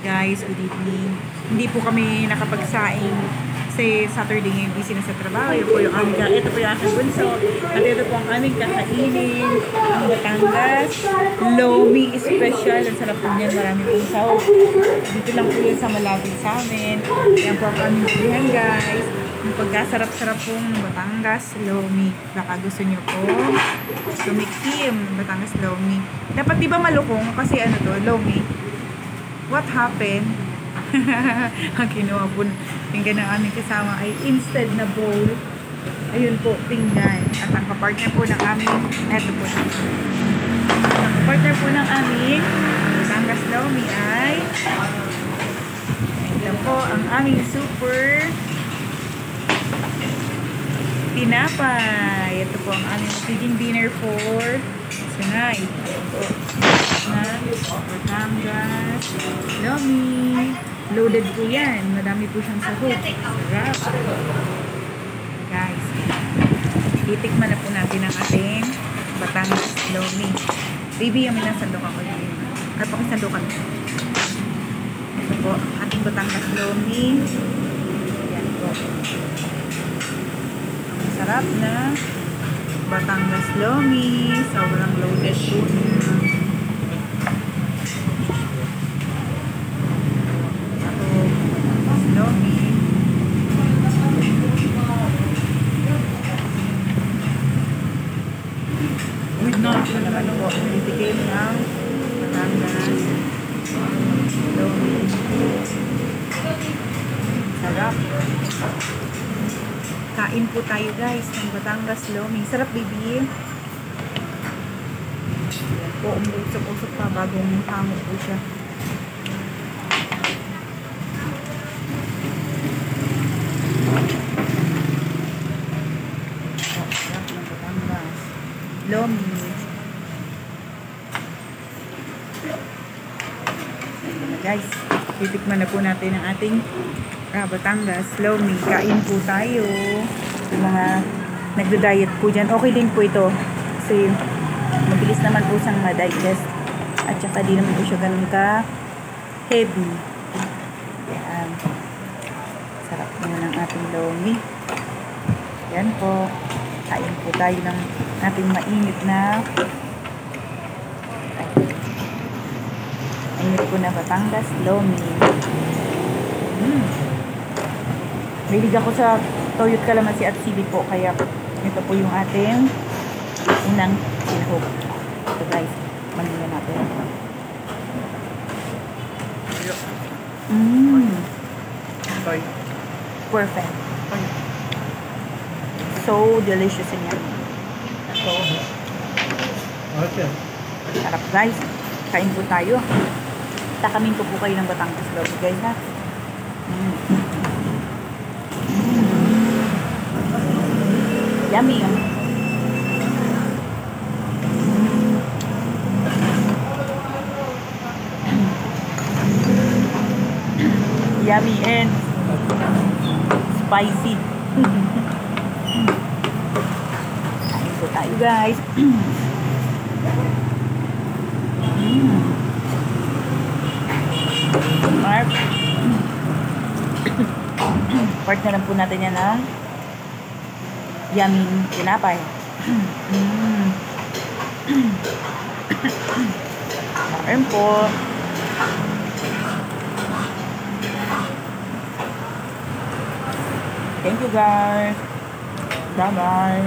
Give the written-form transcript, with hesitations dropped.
Guys, good evening. Hindi po kami nakapagsaing kasi Saturday ngayon busy na sa trabaho. Ito po yung ito po yung aking bunso. At ito po ang aming kakainin. Ang Batangas Lomi Special. Ang sarap po niyan. Marami pong sahog. Dito lang po yun sa malapit sa amin. Yan po ang aming pilihan, guys. Yung pagkasarap-sarap pong Batangas Lomi. Baka gusto nyo po tumikim Batangas Lomi. Dapat di ba malukong? Kasi ano to, Lomi. What happened? Ang kinuha po tingnan ng aming kasama ay instead na bowl. Ayun po, tingnan. At ang kapartner po ng aming, eto po. Ang kapartner po ng aming Batangas Lomi ay ito po ang aming super tinapay. Ito po ang aming magiging dinner for tonight. Ito po na Batangas Lomi. Loaded po yan. Madami po siyang sahog. Sarap. Guys, titikman na po natin ang ating Batangas Lomi. Baby, yung minasandukan ko yun. At pakisandukan ko. Ito po, ating Batangas Lomi. Yan po. Ang sarap na Batangas Lomi. Sobrang loaded po niya. Lomi. With not po naman po. Nitikim ng Batangas Lomi. Sarap. Kain po tayo guys ng Batangas Lomi. Sarap, baby. Yan po, umusok-usok pa bagong hango po siya. Sarap ng Batangas Lomi. Guys, titikman na po natin ang ating Batangas Lomi. Kain po tayo. Yung mga nagda-diet po dyan, okay din po ito. Kasi mabilis naman po siyang ma-digest. At saka di naman po siya ganun ka heavy. Yan. Sarap naman ang ating Lomi. Yan po. Kain po tayo ng ating mainit na po na Batangas Lomi. Bilig ako sa toyot kalamansi at sili po, kaya ito po yung ating unang sinahog. Ito guys, manila natin. Perfect. So delicious and yummy. Okay. Sarap guys. Kain po tayo. Takamin ko po kayo ng Batangas Lomi guys ha. Yummy. Yummy and spicy. Kain po tayo guys. Part na lang po natin yan ng yummy tinapay. Kain po. Thank you guys. Bye bye.